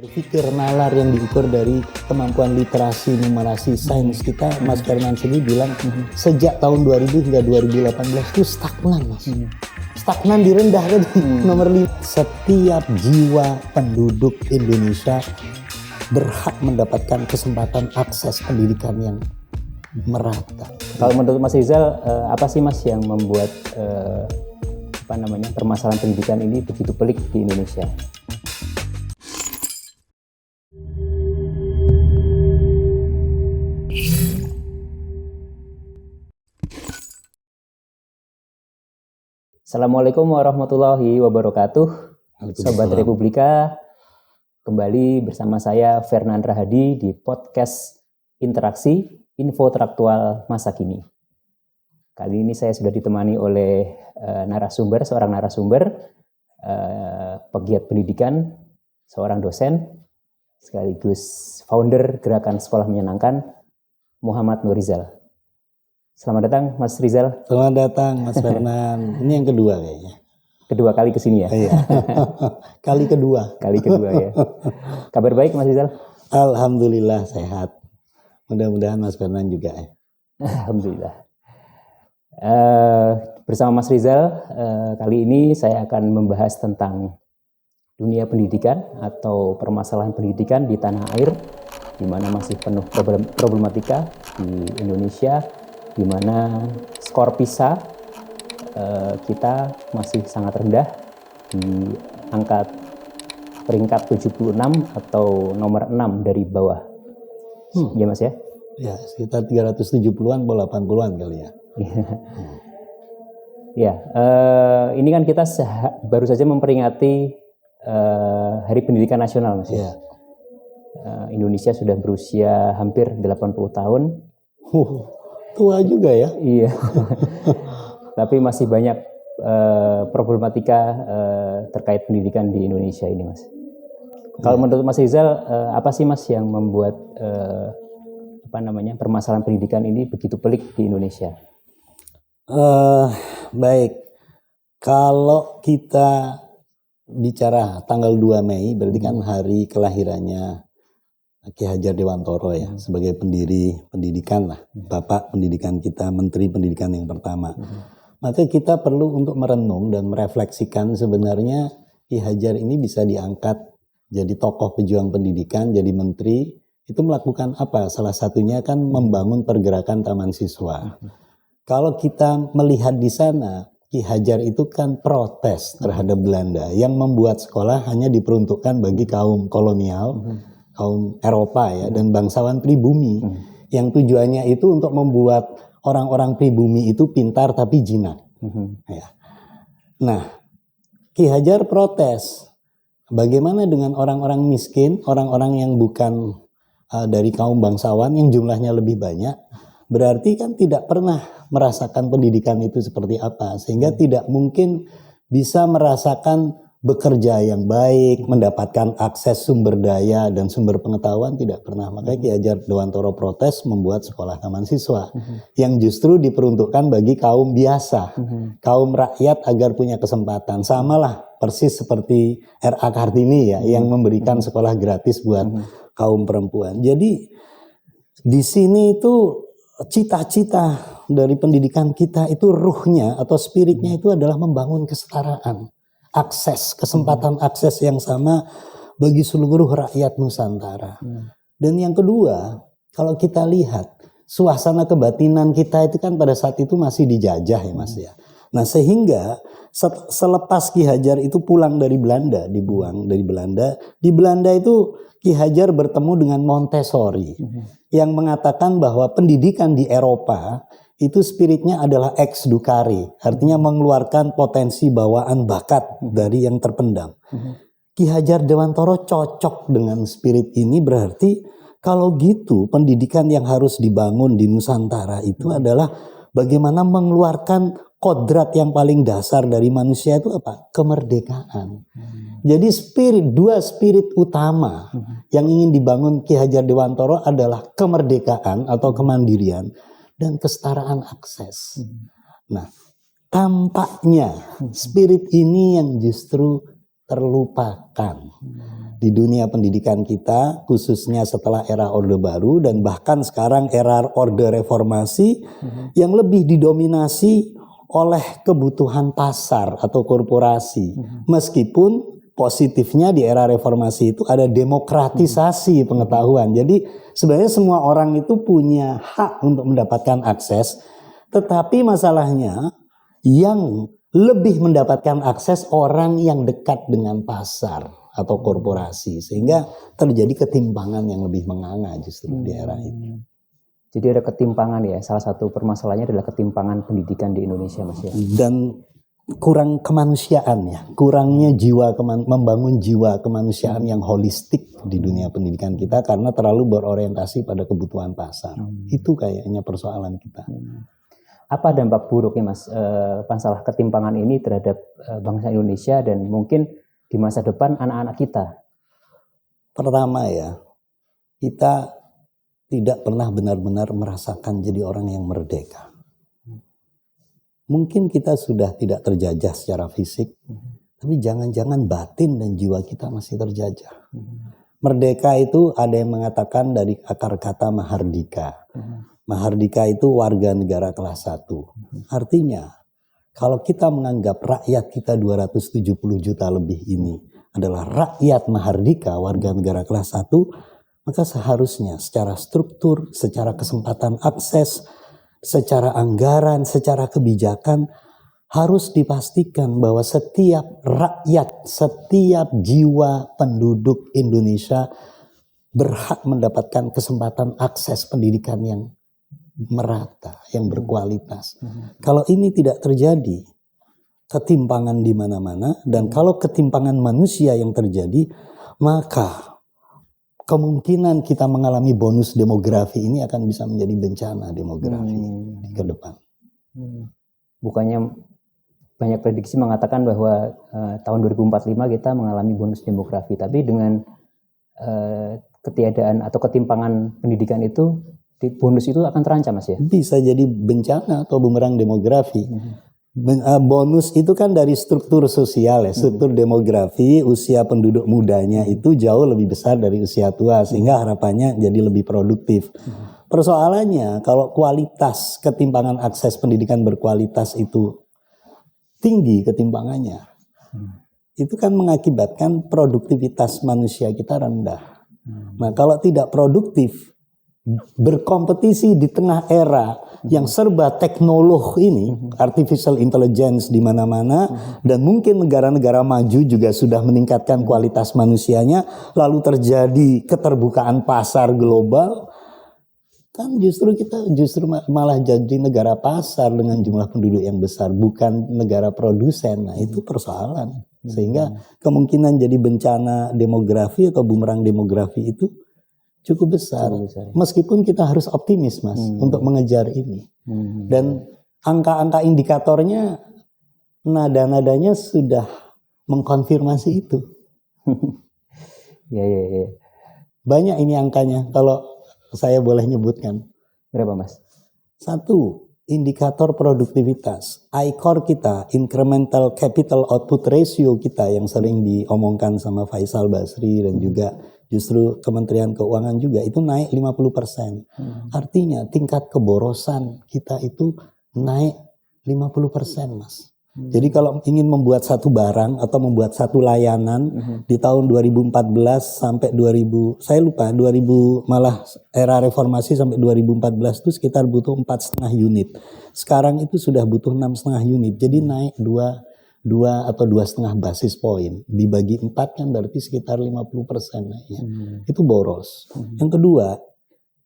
Berpikir nalar yang diukur dari kemampuan literasi, numerasi, sains kita, Mas Fernand sendiri bilang sejak tahun 2000 hingga 2018 itu stagnan, Mas. Stagnan di rendah kan, nomor 5. Setiap jiwa penduduk Indonesia berhak mendapatkan kesempatan akses pendidikan yang merata. Kalau menurut Mas Rizal, apa sih Mas yang membuat permasalahan pendidikan ini begitu pelik di Indonesia? Assalamualaikum warahmatullahi wabarakatuh. Sobat Republika, kembali bersama saya Fernand Rahadi di podcast Interaksi Info Traktual Masa Kini. Kali ini saya sudah ditemani oleh seorang narasumber, pegiat pendidikan, seorang dosen, sekaligus founder Gerakan Sekolah Menyenangkan, Muhammad Nurizal. Selamat datang Mas Rizal. Selamat datang Mas Fernand. Ini yang kedua kayaknya. Kedua kali kesini ya? Iya. Kali kedua ya. Kabar baik Mas Rizal? Alhamdulillah sehat. Mudah-mudahan Mas Fernand juga ya. Alhamdulillah. Bersama Mas Rizal, kali ini saya akan membahas tentang dunia pendidikan atau permasalahan pendidikan di tanah air, di mana masih penuh problematika di Indonesia, di mana skor PISA kita masih sangat rendah di angka peringkat 76 atau nomor 6 dari bawah. Ya Mas ya? Ya, sekitar 370-an atau 80-an kali ya. Ya, ini kan kita baru saja memperingati Hari Pendidikan Nasional Mas ya. Indonesia sudah berusia hampir 80 tahun. Tua juga ya. Iya. Tapi masih banyak problematika terkait pendidikan di Indonesia ini, Mas. Kalau menurut Mas Rizal, apa sih Mas yang membuat permasalahan pendidikan ini begitu pelik di Indonesia? Baik. Kalau kita bicara tanggal 2 Mei, berarti kan hari kelahirannya Ki Hajar Dewantoro ya, sebagai pendiri pendidikan lah, Bapak pendidikan kita, Menteri Pendidikan yang pertama. Maka kita perlu untuk merenung dan merefleksikan sebenarnya Ki Hajar ini bisa diangkat jadi tokoh pejuang pendidikan, jadi menteri, itu melakukan apa? Salah satunya kan membangun pergerakan taman siswa. Kalau kita melihat di sana, Ki Hajar itu kan protes terhadap Belanda yang membuat sekolah hanya diperuntukkan bagi kaum kolonial, kaum Eropa ya, dan bangsawan pribumi yang tujuannya itu untuk membuat orang-orang pribumi itu pintar tapi jinak. Ya. Nah, Ki Hajar protes. Bagaimana dengan orang-orang miskin, orang-orang yang bukan dari kaum bangsawan yang jumlahnya lebih banyak? Berarti kan tidak pernah merasakan pendidikan itu seperti apa, sehingga tidak mungkin bisa merasakan bekerja yang baik, mendapatkan akses sumber daya dan sumber pengetahuan, tidak pernah. Makanya Ki Hajar Dewantoro protes membuat sekolah taman siswa yang justru diperuntukkan bagi kaum biasa, kaum rakyat agar punya kesempatan. Samalah persis seperti R.A. Kartini ya, yang memberikan sekolah gratis buat kaum perempuan. Jadi di sini itu cita-cita dari pendidikan kita itu ruhnya atau spiritnya itu adalah membangun kesetaraan. Akses, kesempatan akses yang sama bagi seluruh rakyat Nusantara. Dan yang kedua, kalau kita lihat suasana kebatinan kita itu kan pada saat itu masih dijajah ya Mas ya. Nah sehingga selepas Ki Hajar itu pulang dari Belanda, dibuang dari Belanda, di Belanda itu Ki Hajar bertemu dengan Montessori yang mengatakan bahwa pendidikan di Eropa itu spiritnya adalah ex ducare, artinya mengeluarkan potensi bawaan bakat dari yang terpendam. Ki Hajar Dewantoro cocok dengan spirit ini, berarti kalau gitu pendidikan yang harus dibangun di Nusantara itu adalah bagaimana mengeluarkan kodrat yang paling dasar dari manusia itu apa? Kemerdekaan. Jadi dua spirit utama yang ingin dibangun Ki Hajar Dewantoro adalah kemerdekaan atau kemandirian dan kesetaraan akses. Nah, tampaknya spirit ini yang justru terlupakan. di dunia pendidikan kita, khususnya setelah era Orde Baru dan bahkan sekarang era Orde Reformasi yang lebih didominasi oleh kebutuhan pasar atau korporasi. Meskipun positifnya di era reformasi itu ada demokratisasi pengetahuan. Jadi sebenarnya semua orang itu punya hak untuk mendapatkan akses, tetapi masalahnya yang lebih mendapatkan akses orang yang dekat dengan pasar atau korporasi, sehingga terjadi ketimpangan yang lebih menganga justru di era ini. Jadi ada ketimpangan ya, salah satu permasalahannya adalah ketimpangan pendidikan di Indonesia, Mas ya. Dan kurang kemanusiaan ya, kurangnya membangun jiwa kemanusiaan yang holistik di dunia pendidikan kita karena terlalu berorientasi pada kebutuhan pasar. Itu kayaknya persoalan kita. Apa dampak buruknya Mas, masalah ketimpangan ini terhadap bangsa Indonesia dan mungkin di masa depan anak-anak kita? Pertama ya, kita tidak pernah benar-benar merasakan jadi orang yang merdeka. Mungkin kita sudah tidak terjajah secara fisik, tapi jangan-jangan batin dan jiwa kita masih terjajah. Merdeka itu ada yang mengatakan dari akar kata mahardika. Mahardika itu warga negara kelas 1. Artinya, kalau kita menganggap rakyat kita 270 juta lebih ini adalah rakyat mahardika, warga negara kelas 1, maka seharusnya secara struktur, secara kesempatan akses, secara anggaran, secara kebijakan harus dipastikan bahwa setiap rakyat, setiap jiwa penduduk Indonesia berhak mendapatkan kesempatan akses pendidikan yang merata, yang berkualitas. Kalau ini tidak terjadi, ketimpangan di mana-mana, dan kalau ketimpangan manusia yang terjadi, maka kemungkinan kita mengalami bonus demografi ini akan bisa menjadi bencana demografi ke depan. Bukannya banyak prediksi mengatakan bahwa tahun 2045 kita mengalami bonus demografi, tapi dengan ketiadaan atau ketimpangan pendidikan itu, bonus itu akan terancam, Mas ya? Bisa jadi bencana atau bumerang demografi. Bonus itu kan dari struktur sosial ya, struktur demografi, usia penduduk mudanya itu jauh lebih besar dari usia tua, sehingga harapannya jadi lebih produktif. Persoalannya kalau kualitas ketimpangan akses pendidikan berkualitas itu tinggi ketimpangannya, itu kan mengakibatkan produktivitas manusia kita rendah. Nah kalau tidak produktif, berkompetisi di tengah era yang serba teknolog ini, artificial intelligence di mana-mana, dan mungkin negara-negara maju juga sudah meningkatkan kualitas manusianya, lalu terjadi keterbukaan pasar global, kan kita justru malah jadi negara pasar dengan jumlah penduduk yang besar, bukan negara produsen. Nah itu persoalan, sehingga kemungkinan jadi bencana demografi atau bumerang demografi itu cukup besar. Meskipun kita harus optimis, Mas, untuk mengejar ini. Dan angka-angka indikatornya, nada-nadanya sudah mengkonfirmasi itu. Ya. Banyak ini angkanya, kalau saya boleh nyebutkan. Berapa, Mas? 1, indikator produktivitas. ICOR kita, Incremental Capital Output Ratio kita yang sering diomongkan sama Faisal Basri dan juga justru Kementerian Keuangan juga itu naik 50%. Artinya tingkat keborosan kita itu naik 50%, Mas. Jadi kalau ingin membuat satu barang atau membuat satu layanan di tahun 2014 sampai 2000, saya lupa 2000 malah era reformasi sampai 2014 itu sekitar butuh 4,5 unit. Sekarang itu sudah butuh 6,5 unit. Jadi naik 2 atau 2,5 basis point, dibagi 4 kan berarti sekitar 50% naiknya. Itu boros. Yang kedua,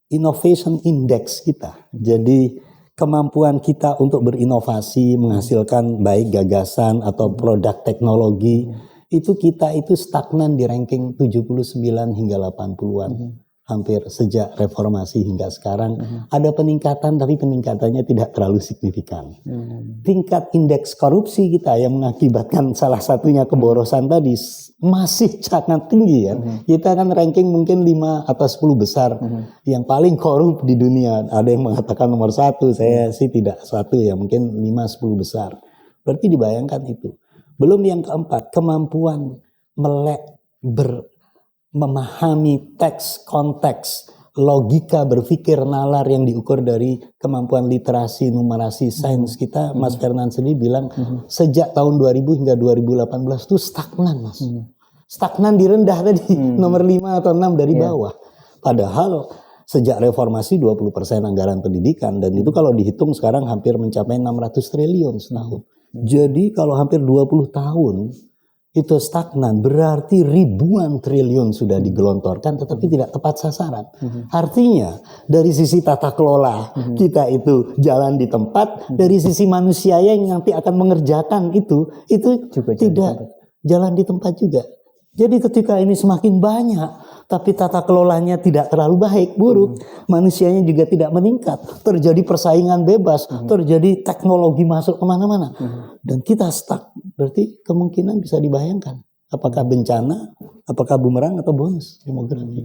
innovation index kita. Jadi kemampuan kita untuk berinovasi, menghasilkan baik gagasan atau produk teknologi, itu kita itu stagnan di ranking 79 hingga 80-an. Hampir sejak reformasi hingga sekarang ada peningkatan, tapi peningkatannya tidak terlalu signifikan. Tingkat indeks korupsi kita yang mengakibatkan salah satunya keborosan tadi masih sangat tinggi ya. Kita kan ranking mungkin 5 atau 10 besar yang paling korup di dunia. Ada yang mengatakan nomor 1, saya sih tidak 1 ya, mungkin 5-10 besar. Berarti dibayangkan itu. Belum yang keempat, kemampuan melek memahami teks, konteks, logika berpikir nalar yang diukur dari kemampuan literasi, numerasi, sains kita, Mas Fernand sendiri bilang sejak tahun 2000 hingga 2018 itu stagnan, Mas. Stagnan di rendah tadi, nomor 5 atau 6 dari bawah. Padahal sejak reformasi 20% anggaran pendidikan, dan itu kalau dihitung sekarang hampir mencapai 600 triliun setahun. Jadi kalau hampir 20 tahun itu stagnan, berarti ribuan triliun sudah digelontorkan tetapi tidak tepat sasaran. Artinya dari sisi tata kelola kita itu jalan di tempat, dari sisi manusia yang nanti akan mengerjakan itu juga tidak jalan di tempat juga. Jadi ketika ini semakin banyak tapi tata kelolanya tidak terlalu baik, buruk, manusianya juga tidak meningkat, terjadi persaingan bebas, terjadi teknologi masuk kemana-mana, dan kita stuck, berarti kemungkinan bisa dibayangkan apakah bencana, apakah bumerang atau bonus demografi.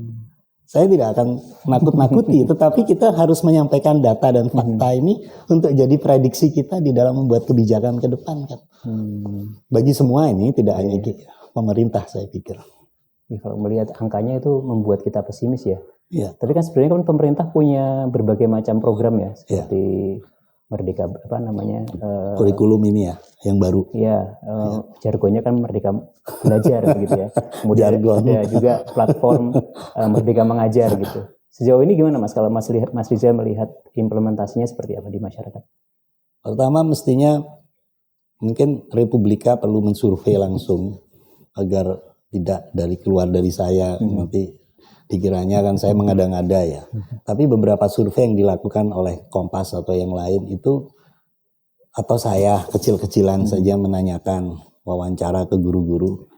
Saya tidak akan nakut-nakuti, tetapi kita harus menyampaikan data dan fakta ini untuk jadi prediksi kita di dalam membuat kebijakan ke depan kan. Bagi semua ini, tidak hanya pemerintah, saya pikir. Kalau melihat angkanya itu membuat kita pesimis ya. Ya. Tapi kan sebenarnya kan pemerintah punya berbagai macam program ya, seperti Merdeka kurikulum ini ya, yang baru. Ya, jargonnya kan Merdeka Belajar gitu ya. Kemudian ada juga platform Merdeka Mengajar gitu. Sejauh ini gimana Mas, kalau Mas Rizal melihat implementasinya seperti apa di masyarakat? Pertama mestinya mungkin Republika perlu mensurvei langsung agar tidak keluar dari saya, nanti dikiranya kan saya mengada-ngada ya. Tapi beberapa survei yang dilakukan oleh Kompas atau yang lain itu, atau saya kecil-kecilan saja menanyakan wawancara ke guru-guru,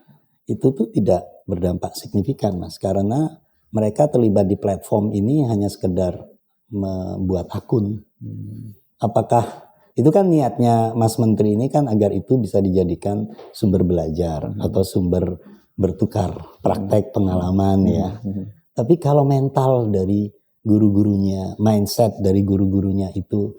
itu tuh tidak berdampak signifikan, Mas, karena mereka terlibat di platform ini hanya sekedar membuat akun. Apakah itu kan niatnya Mas Menteri ini kan agar itu bisa dijadikan sumber belajar atau sumber bertukar praktek pengalaman ya. Tapi kalau mental dari guru-gurunya, mindset dari guru-gurunya itu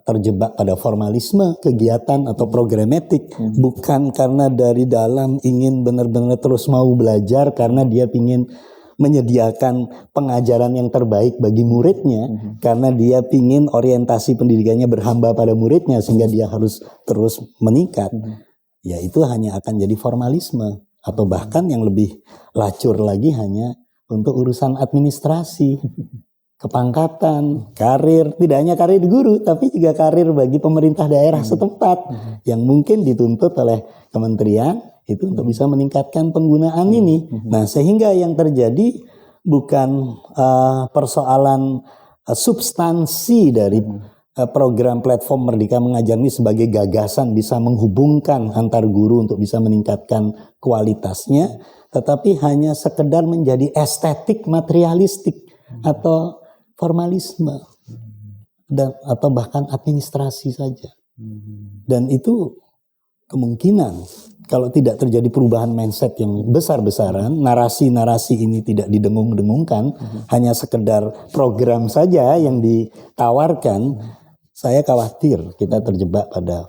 terjebak pada formalisme kegiatan atau programatik, bukan karena dari dalam ingin benar-benar terus mau belajar karena dia ingin menyediakan pengajaran yang terbaik bagi muridnya, karena dia ingin orientasi pendidikannya berhamba pada muridnya sehingga dia harus terus meningkat, ya itu hanya akan jadi formalisme, atau bahkan yang lebih lacur lagi hanya untuk urusan administrasi, kepangkatan, karir, tidak hanya karir guru tapi juga karir bagi pemerintah daerah setempat yang mungkin dituntut oleh kementerian itu untuk bisa meningkatkan penggunaan ini. Nah, sehingga yang terjadi bukan persoalan substansi dari program platform Merdeka Mengajar ini sebagai gagasan bisa menghubungkan antar guru untuk bisa meningkatkan kualitasnya, tetapi hanya sekedar menjadi estetik materialistik atau formalisme dan atau bahkan administrasi saja. Dan itu kemungkinan kalau tidak terjadi perubahan mindset yang besar-besaran, narasi-narasi ini tidak didengung-dengungkan, hanya sekedar program saja yang ditawarkan, saya khawatir kita terjebak pada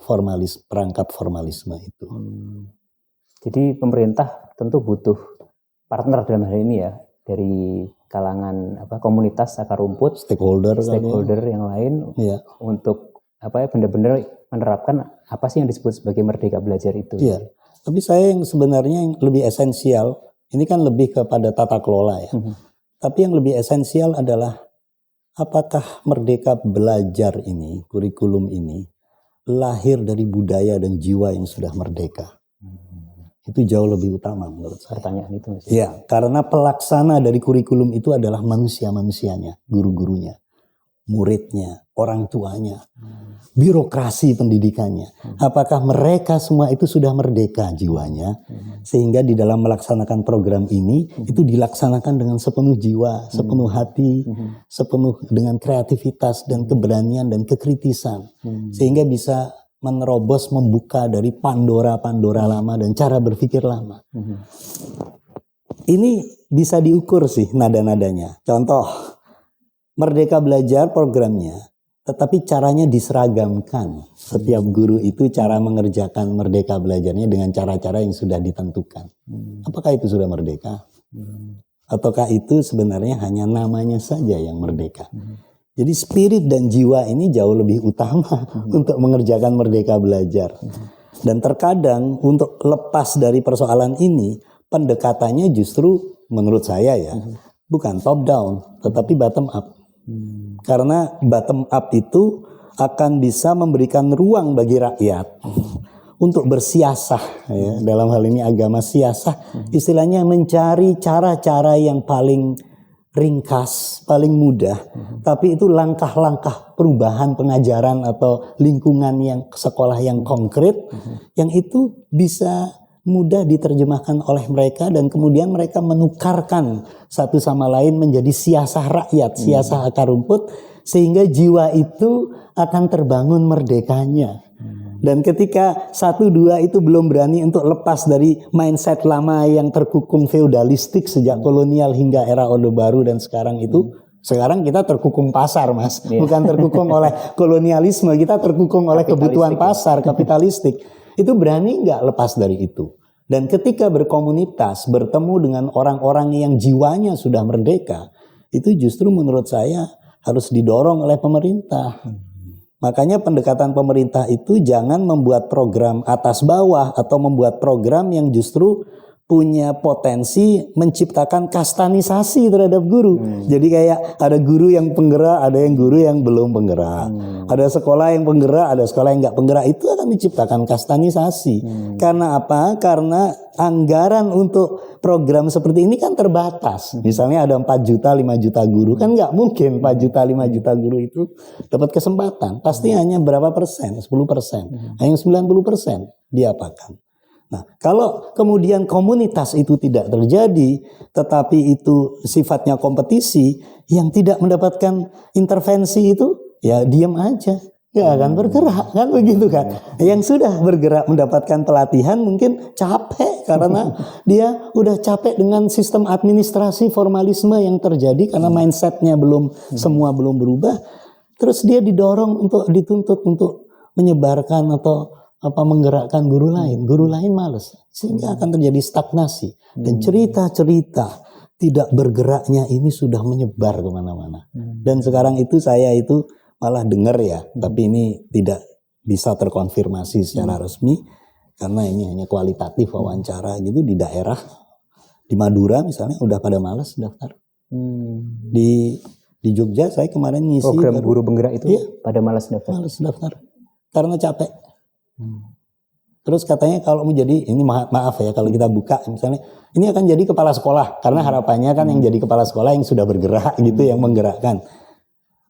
perangkap formalisme itu. Jadi pemerintah tentu butuh partner dalam hal ini ya, dari kalangan komunitas akar rumput, stakeholder yang lain untuk benar-benar menerapkan apa sih yang disebut sebagai Merdeka Belajar itu. Iya. Tapi saya yang sebenarnya yang lebih esensial, ini kan lebih kepada tata kelola ya. Tapi yang lebih esensial adalah apakah Merdeka Belajar ini, kurikulum ini, lahir dari budaya dan jiwa yang sudah merdeka. Itu jauh lebih utama menurut saya. Pertanyaan itu. Ya, karena pelaksana dari kurikulum itu adalah manusia-manusianya, guru-gurunya, muridnya, orang tuanya, birokrasi pendidikannya. Apakah mereka semua itu sudah merdeka jiwanya, sehingga di dalam melaksanakan program ini itu dilaksanakan dengan sepenuh jiwa, sepenuh hati, sepenuh dengan kreativitas dan keberanian dan kekritisan, sehingga bisa menerobos, membuka dari Pandora lama dan cara berpikir lama. Ini bisa diukur sih nada-nadanya. Contoh, Merdeka Belajar programnya, tetapi caranya diseragamkan. Setiap guru itu cara mengerjakan Merdeka Belajarnya dengan cara-cara yang sudah ditentukan. Apakah itu sudah merdeka? Ataukah itu sebenarnya hanya namanya saja yang merdeka? Jadi spirit dan jiwa ini jauh lebih utama untuk mengerjakan Merdeka Belajar. Dan terkadang untuk lepas dari persoalan ini, pendekatannya justru menurut saya ya, bukan top down, tetapi bottom up. Karena bottom up itu akan bisa memberikan ruang bagi rakyat untuk bersiasah, ya. Dalam hal ini agama siasah, istilahnya mencari cara-cara yang paling ringkas, paling mudah, tapi itu langkah-langkah perubahan pengajaran atau lingkungan yang sekolah yang konkret, yang itu bisa mudah diterjemahkan oleh mereka dan kemudian mereka menukarkan satu sama lain menjadi siasah rakyat, siasah akar rumput, sehingga jiwa itu akan terbangun merdekanya. Dan ketika 1-2 itu belum berani untuk lepas dari mindset lama yang terkukung feudalistik sejak kolonial hingga era Orde Baru dan sekarang itu, sekarang kita terkukung pasar, Mas. Bukan terkukung oleh kolonialisme, kita terkukung oleh kebutuhan pasar, kapitalistik. Itu berani nggak lepas dari itu? Dan ketika berkomunitas, bertemu dengan orang-orang yang jiwanya sudah merdeka, itu justru menurut saya harus didorong oleh pemerintah. Makanya pendekatan pemerintah itu jangan membuat program atas bawah atau membuat program yang justru punya potensi menciptakan kastanisasi terhadap guru. Jadi kayak ada guru yang penggerak, ada yang guru yang belum penggerak. Ada sekolah yang penggerak, ada sekolah yang nggak penggerak. Itu akan menciptakan kastanisasi. Karena apa? Karena anggaran untuk program seperti ini kan terbatas. Misalnya ada 4 juta, 5 juta guru. Kan nggak mungkin 4 juta, 5 juta guru itu dapat kesempatan. Pasti hanya berapa persen? 10%. Hanya 90% diapakan. Nah, kalau kemudian komunitas itu tidak terjadi, tetapi itu sifatnya kompetisi, yang tidak mendapatkan intervensi itu, ya diam aja, nggak akan bergerak, kan begitu kan? Yang sudah bergerak mendapatkan pelatihan mungkin capek karena dia udah capek dengan sistem administrasi formalisme yang terjadi karena mindsetnya semua belum berubah. Terus dia didorong untuk dituntut untuk menyebarkan atau menggerakkan guru lain males, sehingga akan terjadi stagnasi dan cerita-cerita tidak bergeraknya ini sudah menyebar kemana-mana. Dan sekarang itu saya itu malah dengar ya, tapi ini tidak bisa terkonfirmasi secara resmi karena ini hanya kualitatif wawancara gitu, di daerah di Madura misalnya udah pada males daftar. Di Jogja saya kemarin ngisi program guru penggerak itu, pada males daftar karena capek. Terus katanya kalau menjadi, ini maaf ya kalau kita buka misalnya, ini akan jadi kepala sekolah karena harapannya kan yang jadi kepala sekolah yang sudah bergerak gitu, yang menggerakkan.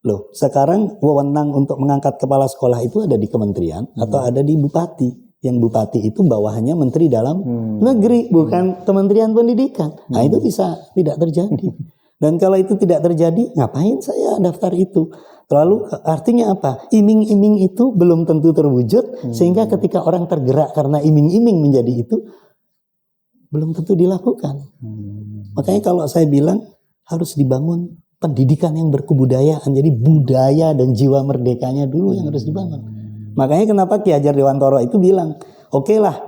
Loh, sekarang wewenang untuk mengangkat kepala sekolah itu ada di kementerian atau ada di bupati. Yang bupati itu bawahannya menteri dalam negeri, bukan Kementerian Pendidikan. Nah, itu bisa tidak terjadi. Dan kalau itu tidak terjadi, ngapain saya daftar itu? Lalu artinya apa? Iming-iming itu belum tentu terwujud, sehingga ketika orang tergerak karena iming-iming menjadi itu, belum tentu dilakukan. Makanya kalau saya bilang harus dibangun pendidikan yang berkebudayaan, jadi budaya dan jiwa merdekanya dulu yang harus dibangun. Makanya kenapa Ki Hajar Dewantoro itu bilang, oke lah,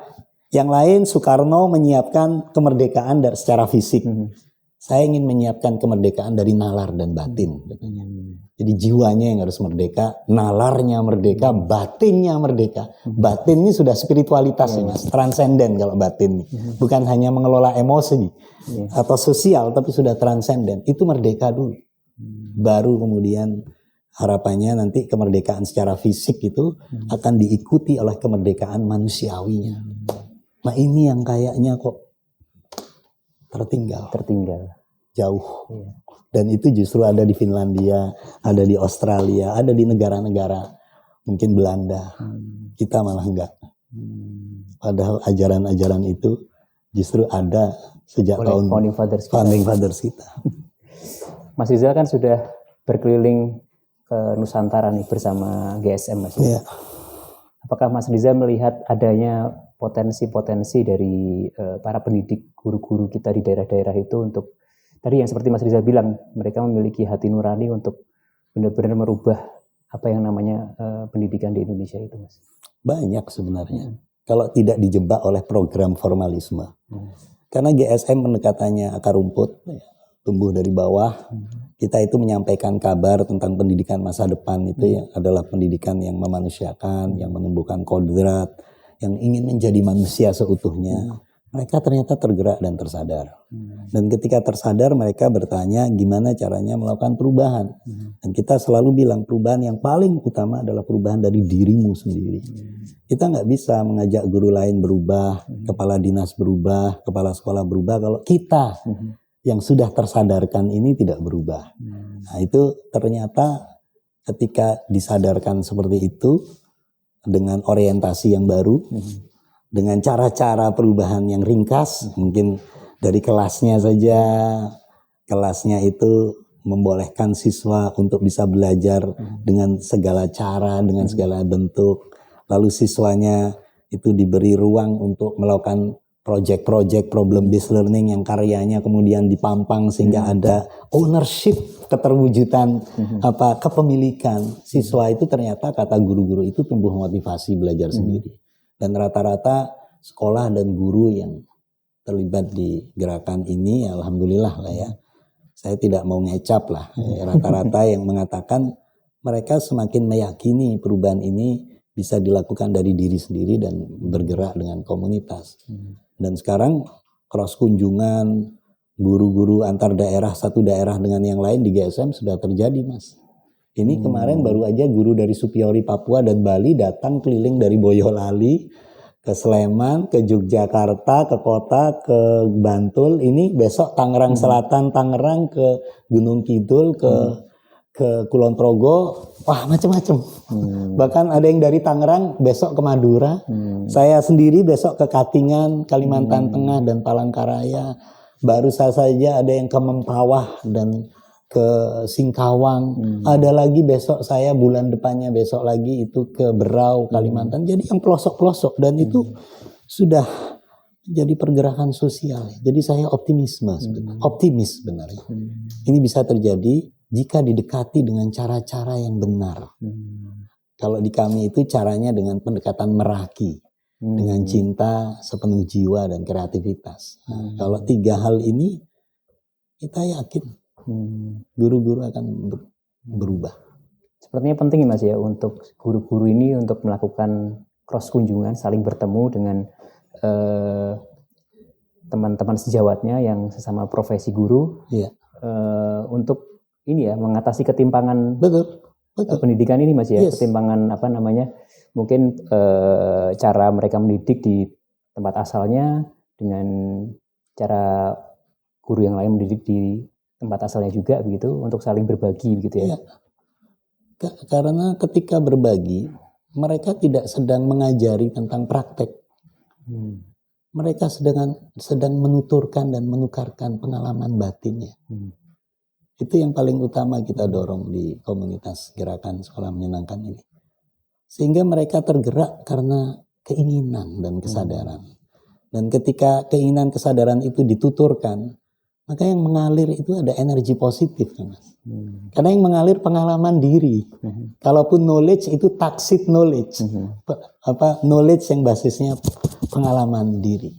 yang lain Soekarno menyiapkan kemerdekaan secara fisik. Saya ingin menyiapkan kemerdekaan dari nalar dan batin, katanya. Jadi jiwanya yang harus merdeka, nalarnya merdeka, batinnya merdeka. Batin ini sudah spiritualitas ya, Mas, transenden kalau batin. Bukan hanya mengelola emosi atau sosial, tapi sudah transenden. Itu merdeka dulu. Baru kemudian harapannya nanti kemerdekaan secara fisik itu akan diikuti oleh kemerdekaan manusiawinya. Nah, ini yang kayaknya kok tertinggal jauh. Dan itu justru ada di Finlandia, ada di Australia, ada di negara-negara mungkin Belanda. Kita malah enggak. Padahal ajaran-ajaran itu justru ada sejak tahun founding fathers kita. Mas Rizal kan sudah berkeliling ke Nusantara nih bersama GSM, Mas. Ya. Apakah Mas Rizal melihat adanya potensi-potensi dari para pendidik guru-guru kita di daerah-daerah itu untuk tadi yang seperti Mas Rizal bilang, mereka memiliki hati nurani untuk benar-benar merubah apa yang namanya pendidikan di Indonesia itu, Mas? Banyak sebenarnya. Kalau tidak dijebak oleh program formalisme. Karena GSM pendekatannya akar rumput, tumbuh dari bawah. Kita itu menyampaikan kabar tentang pendidikan masa depan itu ya adalah pendidikan yang memanusiakan, yang menumbuhkan kodrat, yang ingin menjadi manusia seutuhnya. Mereka ternyata tergerak dan tersadar. Dan ketika tersadar mereka bertanya gimana caranya melakukan perubahan. Dan kita selalu bilang perubahan yang paling utama adalah perubahan dari dirimu sendiri. Kita nggak bisa mengajak guru lain berubah, kepala dinas berubah, kepala sekolah berubah kalau kita yang sudah tersadarkan ini tidak berubah. Nah itu ternyata ketika disadarkan seperti itu dengan orientasi yang baru, dengan cara-cara perubahan yang ringkas, mungkin dari kelasnya saja, kelasnya itu membolehkan siswa untuk bisa belajar dengan segala cara, dengan segala bentuk. Lalu siswanya itu diberi ruang untuk melakukan project-project problem based learning yang karyanya kemudian dipampang sehingga ada ownership, keterwujudan kepemilikan. Siswa itu ternyata kata guru-guru itu tumbuh motivasi belajar sendiri. Dan rata-rata sekolah dan guru yang terlibat di gerakan ini alhamdulillah lah ya. Saya tidak mau ngecap lah. Rata-rata yang mengatakan mereka semakin meyakini perubahan ini bisa dilakukan dari diri sendiri dan bergerak dengan komunitas. Dan sekarang cross kunjungan guru-guru antar daerah, satu daerah dengan yang lain di GSM sudah terjadi, Mas. Ini kemarin baru aja guru dari Supiori Papua dan Bali datang keliling dari Boyolali ke Sleman, ke Yogyakarta, ke kota, ke Bantul. Ini besok Tangerang Selatan, Tangerang, ke Gunung Kidul, ke Kulon Progo, wah macam-macam. Bahkan ada yang dari Tangerang besok ke Madura. Saya sendiri besok ke Katingan, Kalimantan Tengah dan Palangkaraya. Baru saja ada yang ke Mempawah dan ke Singkawang. Ada lagi besok saya bulan depannya besok lagi itu ke Berau, Kalimantan. Jadi yang pelosok-pelosok dan itu sudah jadi pergerakan sosial. Jadi saya optimis sebenarnya. Ini bisa terjadi jika didekati dengan cara-cara yang benar. Kalau di kami itu caranya dengan pendekatan meraki, dengan cinta sepenuh jiwa dan kreativitas. Nah, kalau tiga hal ini kita yakin guru-guru akan berubah. Sepertinya penting Mas ya untuk guru-guru ini untuk melakukan cross kunjungan, saling bertemu dengan teman-teman sejawatnya yang sesama profesi guru, untuk ini ya mengatasi ketimpangan Betul. pendidikan ini Mas ya, ketimpangan mungkin cara mereka mendidik di tempat asalnya dengan cara guru yang lain mendidik di tempat asalnya juga begitu, untuk saling berbagi begitu ya. Karena ketika berbagi mereka tidak sedang mengajari tentang praktek. Mereka sedang menuturkan dan menukarkan pengalaman batinnya. Itu yang paling utama kita dorong di komunitas gerakan sekolah menyenangkan ini. Sehingga mereka tergerak karena keinginan dan kesadaran. Dan ketika keinginan kesadaran itu dituturkan, maka yang mengalir itu ada energi positif, Mas. Karena yang mengalir pengalaman diri. Kalaupun knowledge itu taksit knowledge. Knowledge yang basisnya pengalaman diri.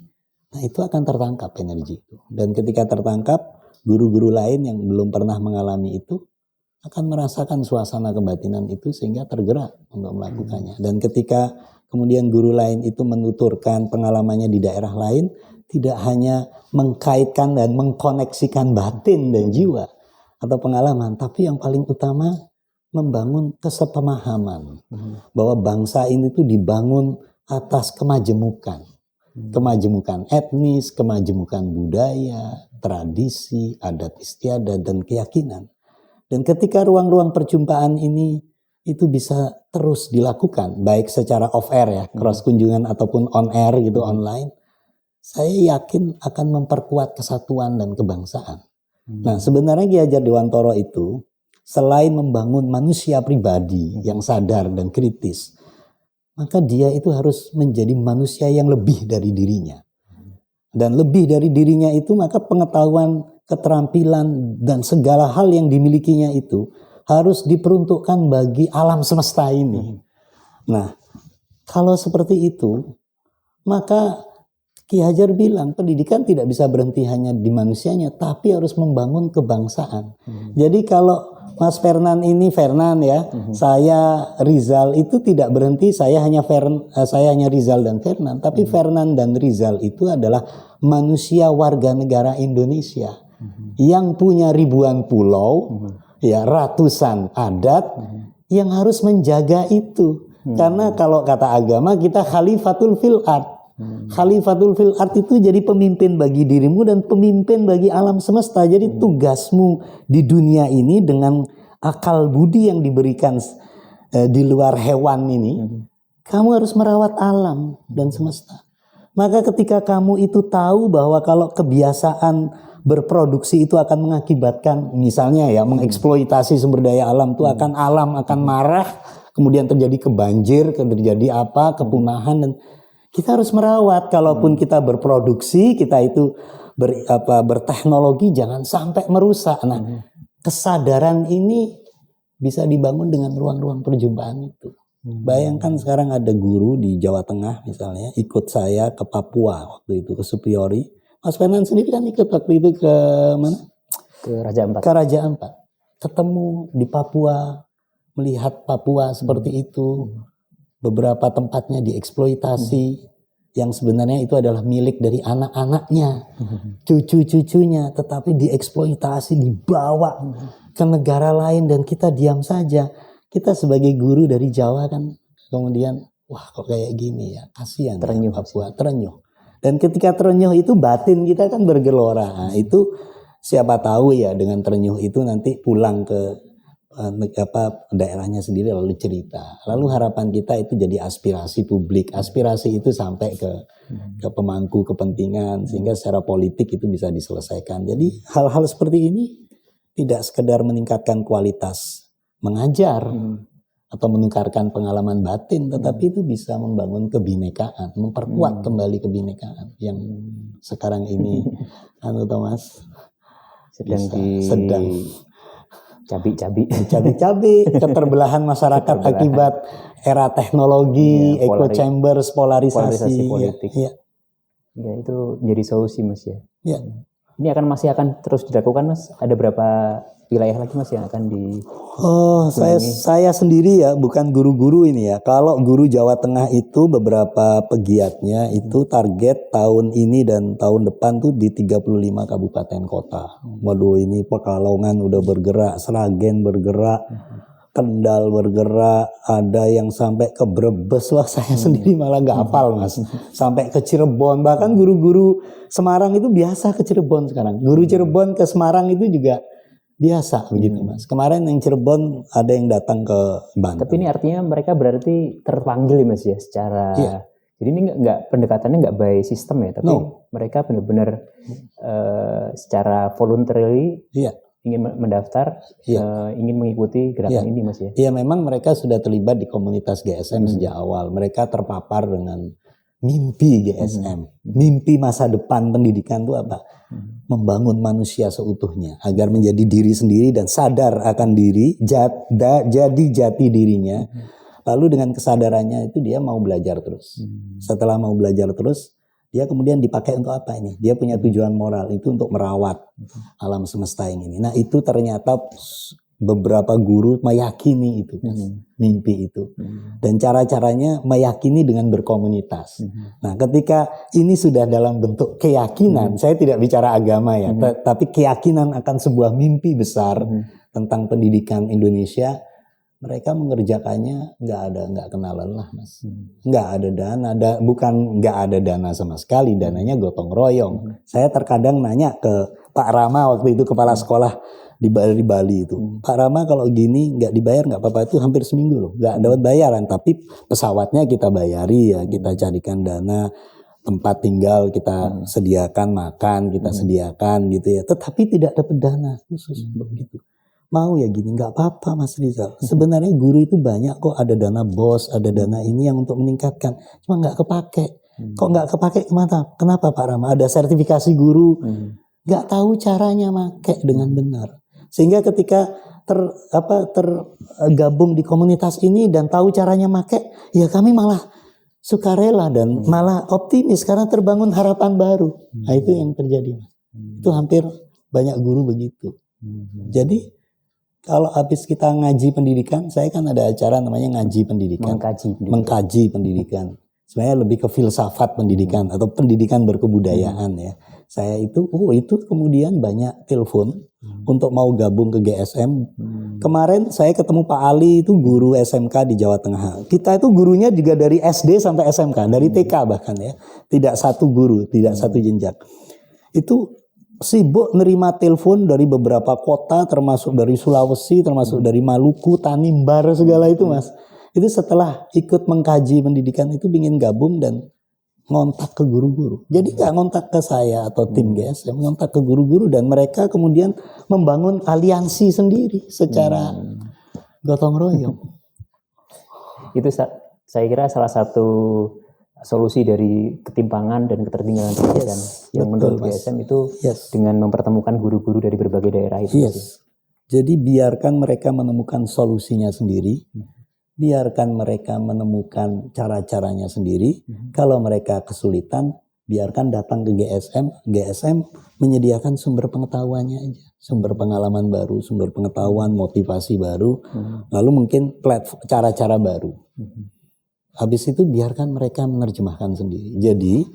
Nah, itu akan tertangkap energi itu. Dan ketika tertangkap, guru-guru lain yang belum pernah mengalami itu akan merasakan suasana kebatinan itu sehingga tergerak untuk melakukannya. Dan ketika kemudian guru lain itu menuturkan pengalamannya di daerah lain, tidak hanya mengkaitkan dan mengkoneksikan batin dan jiwa atau pengalaman, tapi yang paling utama membangun kesepemahaman bahwa bangsa ini tuh dibangun atas kemajemukan. Kemajemukan etnis, kemajemukan budaya, tradisi, adat istiadat, dan keyakinan. Dan ketika ruang-ruang perjumpaan ini itu bisa terus dilakukan, baik secara off air ya, cross kunjungan ataupun on air gitu, online, saya yakin akan memperkuat kesatuan dan kebangsaan. Nah, sebenarnya Ki Hajar Dewantoro itu selain membangun manusia pribadi yang sadar dan kritis, maka dia itu harus menjadi manusia yang lebih dari dirinya. Dan lebih dari dirinya itu maka pengetahuan, keterampilan, dan segala hal yang dimilikinya itu harus diperuntukkan bagi alam semesta ini. Nah, kalau seperti itu, maka Ki Hajar bilang pendidikan tidak bisa berhenti hanya di manusianya, tapi harus membangun kebangsaan. Jadi kalau Mas Fernan ya, saya Rizal itu tidak berhenti saya hanya Rizal dan Fernan, tapi Fernan dan Rizal itu adalah manusia warga negara Indonesia yang punya ribuan pulau, ya ratusan adat yang harus menjaga itu. Karena kalau kata agama kita khalifatul fil ard. Khalifatul fil ard itu jadi pemimpin bagi dirimu dan pemimpin bagi alam semesta. Jadi tugasmu di dunia ini dengan akal budi yang diberikan di luar hewan ini, kamu harus merawat alam dan semesta. Maka ketika kamu itu tahu bahwa kalau kebiasaan berproduksi itu akan mengakibatkan misalnya ya mengeksploitasi sumber daya alam itu alam akan marah, kemudian terjadi kebanjir, terjadi kepunahan, dan kita harus merawat. Kalaupun kita berproduksi, kita itu berteknologi, jangan sampai merusak. Nah, kesadaran ini bisa dibangun dengan ruang-ruang perjumpaan itu. Bayangkan sekarang ada guru di Jawa Tengah misalnya, ikut saya ke Papua waktu itu, ke Supiori. Mas Fernan sendiri kan ikut waktu itu ke mana? Ke Raja Ampat. Ke Raja Ampat. Ketemu di Papua, melihat Papua seperti itu. Beberapa tempatnya dieksploitasi yang sebenarnya itu adalah milik dari anak-anaknya, cucu-cucunya, tetapi dieksploitasi, dibawa ke negara lain dan kita diam saja. Kita sebagai guru dari Jawa kan kemudian wah kok kayak gini ya, kasihan terenyuh, ya Papua, terenyuh. Dan ketika terenyuh itu batin kita kan bergelora. Nah, itu siapa tahu ya dengan terenyuh itu nanti pulang ke daerahnya sendiri lalu cerita. Lalu harapan kita itu jadi aspirasi publik. Aspirasi itu sampai ke pemangku kepentingan sehingga secara politik itu bisa diselesaikan. Jadi hal-hal seperti ini tidak sekedar meningkatkan kualitas mengajar atau menukarkan pengalaman batin, tetapi itu bisa membangun kebinekaan, memperkuat kembali kebinekaan yang sekarang ini Thomas sedang cabi-cabi keterbelahan masyarakat akibat era teknologi, echo chambers, polarisasi politik. Ya, itu jadi solusi Mas ya. Ya. Ini masih akan terus dilakukan Mas. Ada berapa wilayah lagi Mas yang akan di? Saya sendiri ya bukan guru-guru ini ya. Kalau guru Jawa Tengah itu beberapa pegiatnya itu target tahun ini dan tahun depan tuh di 35 kabupaten kota. Waduh, ini Pekalongan udah bergerak, Sragen bergerak, Kendal bergerak, ada yang sampai ke Brebes. Wah, saya sendiri malah nggak hafal Mas. Sampai ke Cirebon, bahkan guru-guru Semarang itu biasa ke Cirebon sekarang. Guru Cirebon ke Semarang itu juga biasa begitu Mas. Kemarin yang Cirebon ada yang datang ke Banten. Tapi ini artinya mereka berarti terpanggil Mas ya secara. Iya. Jadi ini nggak pendekatannya nggak by system ya, tapi mereka benar-benar secara voluntarily ingin mendaftar, ingin mengikuti gerakan ini Mas ya. Iya, memang mereka sudah terlibat di komunitas GSM sejak awal. Mereka terpapar dengan mimpi GSM, mimpi masa depan pendidikan itu apa? Membangun manusia seutuhnya agar menjadi diri sendiri dan sadar akan diri, jadi jati dirinya. Lalu dengan kesadarannya itu dia mau belajar terus. Setelah mau belajar terus, dia kemudian dipakai untuk apa ini? Dia punya tujuan moral itu untuk merawat alam semesta yang ini. Nah, itu ternyata beberapa guru meyakini itu, mimpi itu. Dan cara-caranya meyakini dengan berkomunitas. Nah, ketika ini sudah dalam bentuk keyakinan, saya tidak bicara agama ya, tapi keyakinan akan sebuah mimpi besar tentang pendidikan Indonesia, mereka mengerjakannya nggak kenal lelah Mas. Nggak ada dana, bukan nggak ada dana sama sekali, dananya gotong royong. Saya terkadang nanya ke Pak Rama waktu itu kepala sekolah di Bali itu, Pak Rama kalau gini nggak dibayar nggak apa-apa, itu hampir seminggu loh nggak dapat bayaran, tapi pesawatnya kita bayari ya, kita carikan dana, tempat tinggal kita sediakan, makan kita sediakan gitu ya, tetapi tidak dapat dana khusus begitu. Mau ya gini nggak apa-apa Mas Rizal, sebenarnya guru itu banyak kok, ada dana BOS, ada dana ini yang untuk meningkatkan, cuma nggak kepake. Kok nggak kepake kenapa Pak Rama? Ada sertifikasi guru, nggak tahu caranya make dengan benar. Sehingga ketika tergabung di komunitas ini dan tahu caranya make, ya kami malah sukarela dan malah optimis karena terbangun harapan baru. Nah itu yang terjadi. Itu hampir banyak guru begitu. Jadi kalau habis kita ngaji pendidikan, saya kan ada acara namanya ngaji pendidikan. Mengkaji pendidikan. Sebenarnya lebih ke filsafat pendidikan atau pendidikan berkebudayaan ya. Saya itu kemudian banyak telepon untuk mau gabung ke GSM. Kemarin saya ketemu Pak Ali, itu guru SMK di Jawa Tengah. Kita itu gurunya juga dari SD sampai SMK, dari TK bahkan ya. Tidak satu guru, tidak satu jenjang. Itu sibuk nerima telepon dari beberapa kota, termasuk dari Sulawesi, termasuk dari Maluku, Tanimbar, segala itu Mas. Itu setelah ikut mengkaji pendidikan itu ingin gabung dan ngontak ke guru-guru. Jadi gak ngontak ke saya atau tim GSM, ngontak ke guru-guru dan mereka kemudian membangun aliansi sendiri secara gotong royong. Itu saya kira salah satu solusi dari ketimpangan dan ketertinggalan pendidikan yang menurut GSM itu dengan mempertemukan guru-guru dari berbagai daerah itu. Jadi biarkan mereka menemukan solusinya sendiri, biarkan mereka menemukan cara-caranya sendiri. Kalau mereka kesulitan, biarkan datang ke GSM. GSM menyediakan sumber pengetahuannya aja, sumber pengalaman baru, sumber pengetahuan, motivasi baru, lalu mungkin cara-cara baru. Habis itu biarkan mereka menerjemahkan sendiri. Jadi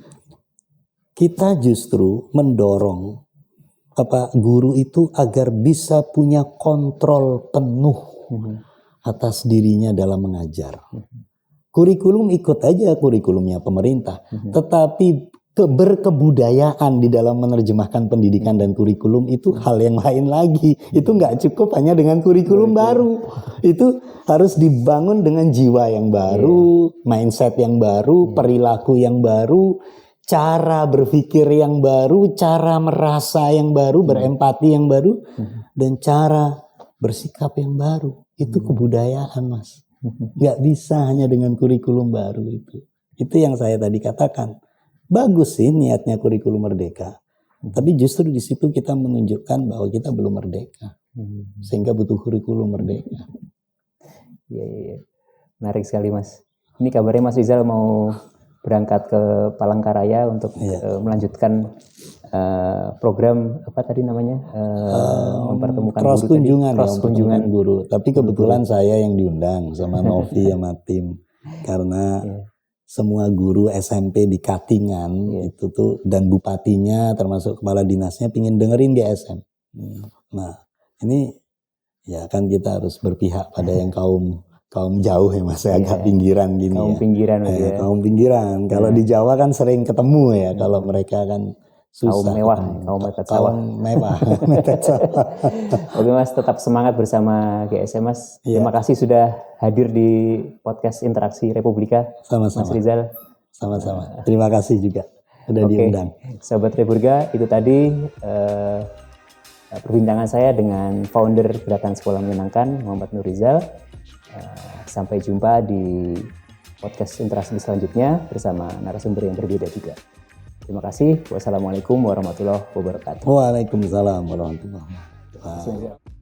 kita justru mendorong guru itu agar bisa punya kontrol penuh atas dirinya dalam mengajar. Kurikulum ikut aja kurikulumnya pemerintah, tetapi berkebudayaan di dalam menerjemahkan pendidikan dan kurikulum itu hal yang lain lagi. Itu nggak cukup hanya dengan kurikulum baru. Itu harus dibangun dengan jiwa yang baru, mindset yang baru, perilaku yang baru, cara berpikir yang baru, cara merasa yang baru, berempati yang baru, dan cara bersikap yang baru. Itu kebudayaan Mas. Nggak bisa hanya dengan kurikulum baru itu. Itu yang saya tadi katakan. Bagus sih niatnya kurikulum merdeka. Tapi justru di situ kita menunjukkan bahwa kita belum merdeka. Sehingga butuh kurikulum merdeka. Iya. Menarik sekali Mas. Ini kabarnya Mas Rizal mau berangkat ke Palangkaraya untuk melanjutkan program apa tadi namanya? Mempertemukan cross guru kunjungan tadi. Cross kunjungan guru. Tapi kebetulan saya yang diundang sama Novi sama tim. Karena semua guru SMP di Katingan itu tuh dan bupatinya termasuk kepala dinasnya pingin dengerin GSM. Nah ini ya kan kita harus berpihak pada yang kaum jauh ya Mas, agak pinggiran gini kaum pinggiran ya. Kaum pinggiran. Kalau di Jawa kan sering ketemu ya, kalau mereka kan susah. Kaum mewah, kaum mepet sawah. Mepet sawah. Oke Mas, tetap semangat bersama GSM Mas. Terima kasih sudah hadir di podcast Interaksi Republika. Sama-sama. Mas Rizal. Sama-sama. Terima kasih juga sudah diundang. Sahabat Republika, itu tadi perbincangan saya dengan founder Gerakan Sekolah Menyenangkan, Muhammad Nur Rizal. Sampai jumpa di podcast Interaksi selanjutnya bersama narasumber yang berbeda juga. Terima kasih. Wassalamualaikum warahmatullahi wabarakatuh. Waalaikumsalam warahmatullahi wabarakatuh.